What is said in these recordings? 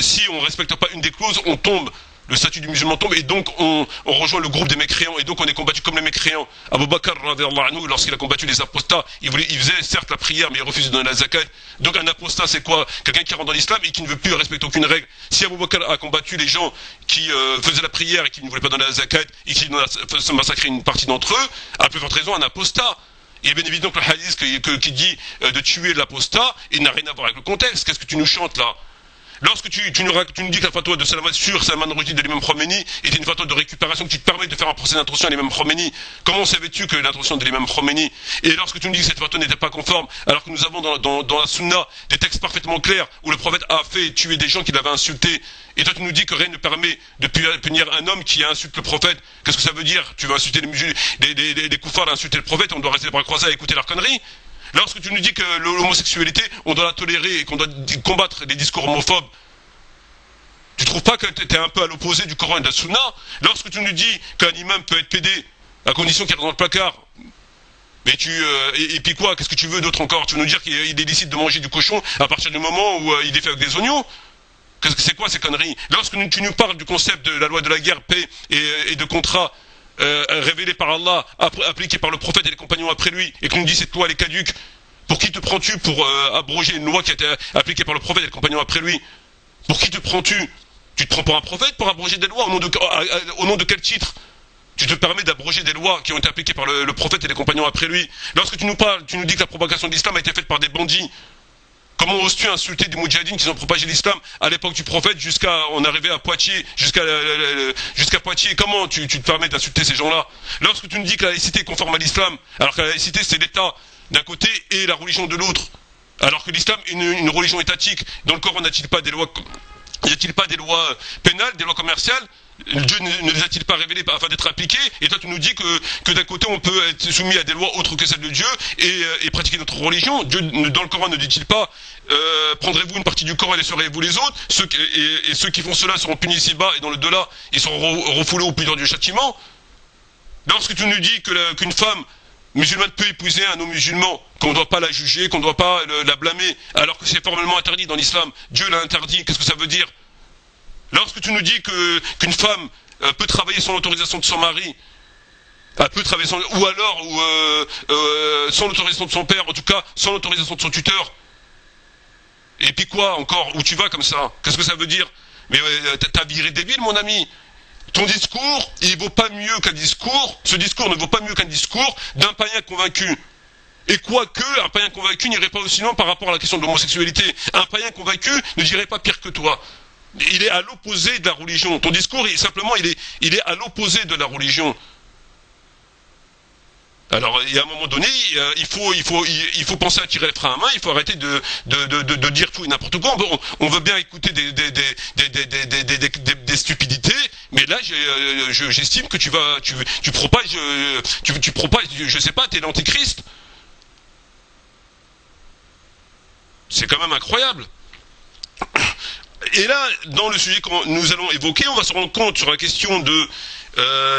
si on ne respecte pas une des clauses, on tombe, le statut du musulman tombe, et donc on rejoint le groupe des mécréants, et donc on est combattu comme les mécréants. Abu Bakr, lorsqu'il a combattu les apostats, il faisait certes la prière, mais il refusait de donner la zakat. Donc un apostat, c'est quoi? Quelqu'un qui rentre dans l'islam et qui ne veut plus respecter aucune règle. Si Abu Bakr a combattu les gens qui faisaient la prière et qui ne voulaient pas donner la zakat, et qui se massacraient une partie d'entre eux, à plus forte raison un apostat. Il est bien évident que le hadith qui dit de tuer l'apostat, il n'a rien à voir avec le contexte. Qu'est-ce que tu nous chantes là? Lorsque tu nous dis que la fatwa de Salman sur Salman Rushdie de l'imam Khomeini était une fatwa de récupération, que tu te permets de faire un procès d'intention à l'imam Khomeini, comment savais-tu que l'intention de l'imam Khomeini? Et lorsque tu nous dis que cette fatwa n'était pas conforme, alors que nous avons dans la sunna des textes parfaitement clairs où le prophète a fait tuer des gens qui l'avaient insulté, et toi tu nous dis que rien ne permet de punir un homme qui insulte le prophète, qu'est-ce que ça veut dire? Tu vas insulter les koufars, insulter le prophète, on doit rester les bras croisés à écouter leurs conneries? Lorsque tu nous dis que l'homosexualité, on doit la tolérer et qu'on doit combattre les discours homophobes, tu trouves pas que tu es un peu à l'opposé du Coran et de la Sunna? Lorsque tu nous dis qu'un imam peut être pédé, à condition qu'il rentre dans le placard, mais et puis quoi? Qu'est-ce que tu veux d'autre encore? Tu veux nous dire qu'il est illicite de manger du cochon à partir du moment où il est fait avec des oignons? C'est quoi ces conneries? Lorsque tu nous parles du concept de la loi de la guerre, paix et de contrat, révélé par Allah, appliqué par le prophète et les compagnons après lui, et qu'on nous dit cette loi elle est caduque, pour qui te prends-tu pour abroger une loi qui a été appliquée par le prophète et les compagnons après lui? Pour qui te prends-tu? Tu te prends pour un prophète pour abroger des lois? Au nom de quel titre tu te permets d'abroger des lois qui ont été appliquées par le prophète et les compagnons après lui? Lorsque tu nous parles, tu nous dis que la propagation de l'islam a été faite par des bandits, comment oses-tu insulter des moudjahidines qui ont propagé l'islam à l'époque du prophète jusqu'à on arrivait à Poitiers, jusqu'à Poitiers? Comment tu te permets d'insulter ces gens-là? Lorsque tu nous dis que la laïcité est conforme à l'islam, alors que la laïcité c'est l'État d'un côté et la religion de l'autre, alors que l'islam est une religion étatique, dans le Coran n'a-t-il pas des lois pénales, des lois commerciales? Dieu ne les a-t-il pas révélées afin d'être appliquées? Et toi tu nous dis que d'un côté on peut être soumis à des lois autres que celles de Dieu et pratiquer notre religion. Dieu dans le Coran ne dit-il pas prendrez-vous une partie du Coran et laisserez-vous les autres? Ceux qui font cela seront punis ici-bas et dans le delà ils seront refoulés au plus dur du châtiment. Lorsque tu nous dis qu'une femme musulmane peut épouser un homme musulman, qu'on ne doit pas la juger, qu'on ne doit pas la blâmer, alors que c'est formellement interdit dans l'islam, Dieu l'a interdit, qu'est-ce que ça veut dire? Lorsque tu nous dis qu'une femme peut travailler sans l'autorisation de son mari, elle peut travailler ou alors sans l'autorisation de son père, en tout cas sans l'autorisation de son tuteur, et puis quoi encore? Où tu vas comme ça? Qu'est-ce que ça veut dire? Mais t'as viré débile mon ami. Ton discours, il vaut pas mieux qu'un discours, ce discours ne vaut pas mieux qu'un discours d'un païen convaincu. Et quoique, un païen convaincu n'irait pas aussi loin par rapport à la question de l'homosexualité. Un païen convaincu ne dirait pas pire que toi. Il est à l'opposé de la religion. Ton discours, il est à l'opposé de la religion. Alors, il y a un moment donné, il faut penser à tirer les freins à main, il faut arrêter de dire tout et n'importe quoi. On veut bien écouter des stupidités, mais là, j'estime que tu propages, je sais pas, t'es l'antéchrist. C'est quand même incroyable. Et là, dans le sujet que nous allons évoquer, on va se rendre compte sur la question de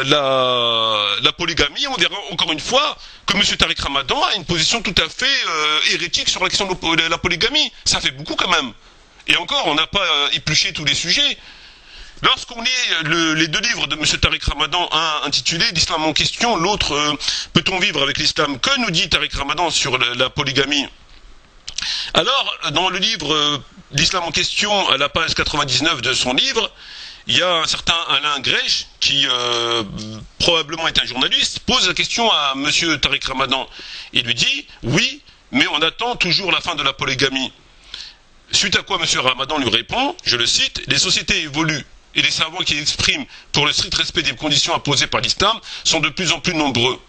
la polygamie. On verra encore une fois que M. Tariq Ramadan a une position tout à fait hérétique sur la question de la polygamie. Ça fait beaucoup quand même. Et encore, on n'a pas épluché tous les sujets. Lorsqu'on lit les deux livres de M. Tariq Ramadan, un intitulé L'islam en question, l'autre Peut-on vivre avec l'islam? Que nous dit Tariq Ramadan sur la polygamie? Alors, dans le livre L'islam en question, à la page 99 de son livre, il y a un certain Alain Grèche, qui probablement est un journaliste, pose la question à M. Tariq Ramadan. Il lui dit, oui, mais on attend toujours la fin de la polygamie. Suite à quoi M. Ramadan lui répond, je le cite, les sociétés évoluent et les savants qui expriment pour le strict respect des conditions imposées par l'islam sont de plus en plus nombreux.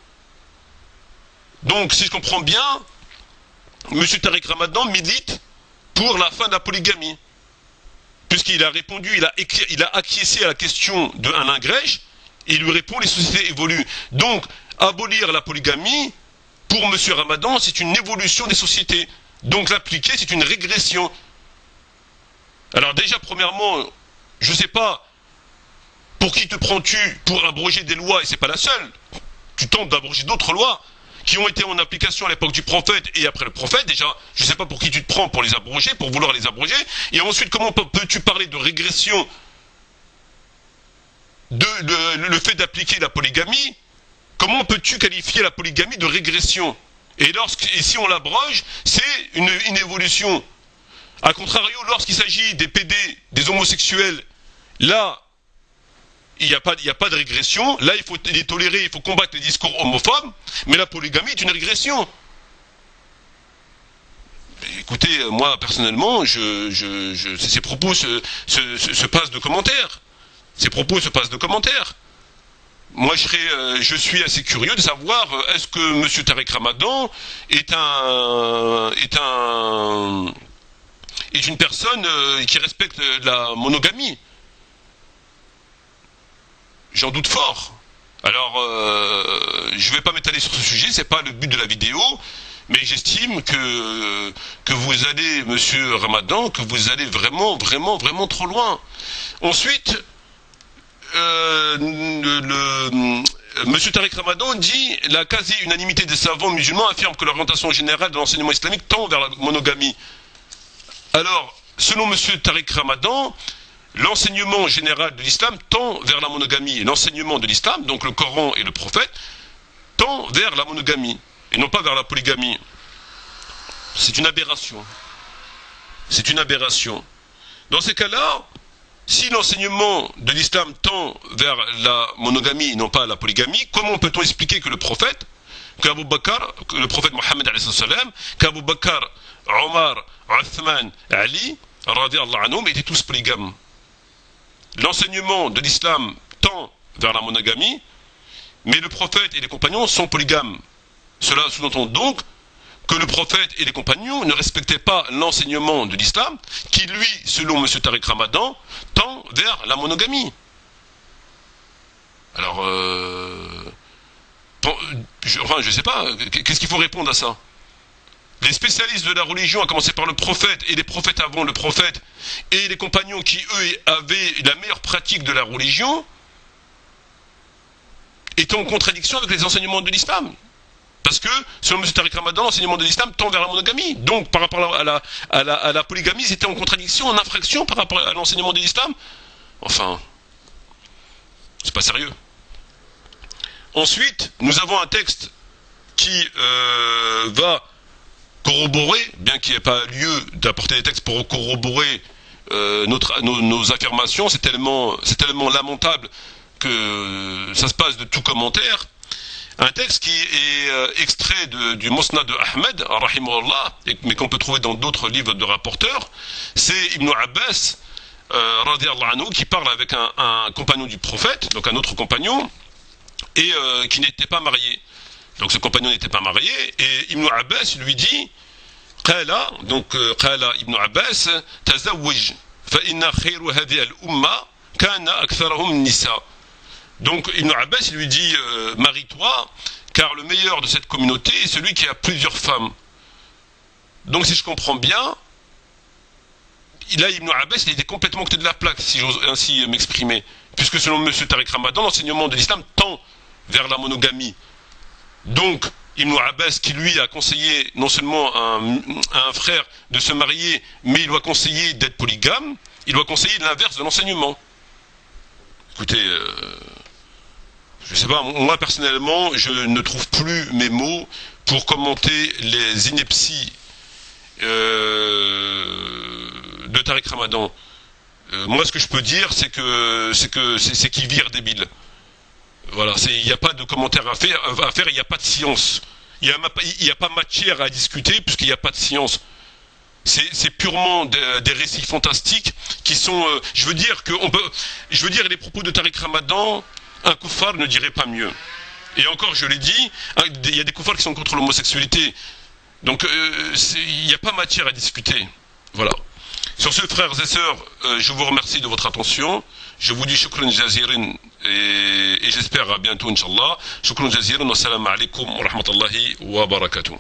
Donc, si je comprends bien, M. Tariq Ramadan milite pour la fin de la polygamie. Puisqu'il a répondu, il a acquiescé à la question de Alain Grèche, et il lui répond les sociétés évoluent. Donc, abolir la polygamie, pour M. Ramadan, c'est une évolution des sociétés. Donc, l'appliquer, c'est une régression. Alors déjà, premièrement, je ne sais pas, pour qui te prends-tu pour abroger des lois, et c'est pas la seule. Tu tentes d'abroger d'autres lois. qui ont été en application à l'époque du prophète et après le prophète, déjà, je ne sais pas pour qui tu te prends pour les abroger, pour vouloir les abroger, et ensuite, comment peux-tu parler de régression le fait d'appliquer la polygamie? Comment peux-tu qualifier la polygamie de régression? Et si on l'abroge, c'est une évolution. A contrario, lorsqu'il s'agit des PD, des homosexuels, là, il n'y a pas de régression. Là, il faut les tolérer, il faut combattre les discours homophobes. Mais la polygamie est une régression. Écoutez, moi, personnellement, ces propos se passent de commentaires. Ces propos se passent de commentaires. Moi, je suis assez curieux de savoir, est-ce que M. Tariq Ramadan est une personne qui respecte la monogamie? J'en doute fort. Alors, je ne vais pas m'étaler sur ce sujet, c'est pas le but de la vidéo, mais j'estime que vous allez, monsieur Ramadan, que vous allez vraiment, vraiment, vraiment trop loin. Ensuite, monsieur Tariq Ramadan dit la quasi-unanimité des savants musulmans affirme que l'orientation générale de l'enseignement islamique tend vers la monogamie. Alors, selon monsieur Tariq Ramadan, l'enseignement général de l'islam tend vers la monogamie. Et l'enseignement de l'islam, donc le Coran et le prophète, tend vers la monogamie, et non pas vers la polygamie. C'est une aberration. C'est une aberration. Dans ces cas-là, si l'enseignement de l'islam tend vers la monogamie et non pas la polygamie, comment peut-on expliquer que le prophète, qu'Abu Bakr, que le prophète Mohammed, qu'Abu Bakr, Omar, Uthman, Ali, radiallahu anhum, étaient tous polygames? L'enseignement de l'islam tend vers la monogamie, mais le prophète et les compagnons sont polygames. Cela sous-entend donc que le prophète et les compagnons ne respectaient pas l'enseignement de l'islam, qui lui, selon M. Tariq Ramadan, tend vers la monogamie. Alors, je ne sais pas, qu'est-ce qu'il faut répondre à ça? Les spécialistes de la religion, à commencer par le prophète et les prophètes avant le prophète, et les compagnons qui, eux, avaient la meilleure pratique de la religion, étaient en contradiction avec les enseignements de l'islam. Parce que, selon M. Tariq Ramadan, l'enseignement de l'islam tend vers la monogamie. Donc, par rapport à la polygamie, c'était en contradiction, en infraction par rapport à l'enseignement de l'islam. Enfin, c'est pas sérieux. Ensuite, nous avons un texte qui va corroborer, bien qu'il n'y ait pas lieu d'apporter des textes pour corroborer nos affirmations, c'est tellement lamentable que ça se passe de tout commentaire. Un texte qui est extrait du Musnad de Ahmed, rahimahullah, mais qu'on peut trouver dans d'autres livres de rapporteurs. C'est Ibn Abbas, radiallahu anhu, qui parle avec un compagnon du prophète, donc un autre compagnon, et qui n'était pas marié. Donc ce compagnon n'était pas marié, et Ibn Abbas lui dit, Qala Ibn Abbas, Tazawwaj, fa inna khayru hadhihi al-umma kana aktharuhum nisa. Donc Ibn Abbas lui dit, marie-toi, car le meilleur de cette communauté est celui qui a plusieurs femmes. Donc si je comprends bien, là Ibn Abbas il était complètement côté de la plaque, si j'ose ainsi m'exprimer, puisque selon M. Tariq Ramadan, l'enseignement de l'islam tend vers la monogamie. Donc Ibn Abbas qui lui a conseillé non seulement à un frère de se marier, mais il doit conseiller d'être polygame, il doit conseiller l'inverse de l'enseignement. Écoutez, je sais pas, moi personnellement, je ne trouve plus mes mots pour commenter les inepties de Tariq Ramadan. Moi, ce que je peux dire, c'est qu'il vire débile. Voilà, il n'y a pas de commentaire à faire, il n'y a pas de science. Il n'y a pas matière à discuter puisqu'il n'y a pas de science. C'est purement des récits fantastiques qui sont. Je veux dire les propos de Tariq Ramadan, un koufar ne dirait pas mieux. Et encore, je l'ai dit, il y a des koufars qui sont contre l'homosexualité. Donc, il n'y a pas matière à discuter. Voilà. Sur ce, frères et sœurs, je vous remercie de votre attention. Je vous dis shukran jazirin et j'espère à bientôt, Inch'Allah. Shukran jazirin wa salam alaikum wa rahmatullahi wa barakatuh.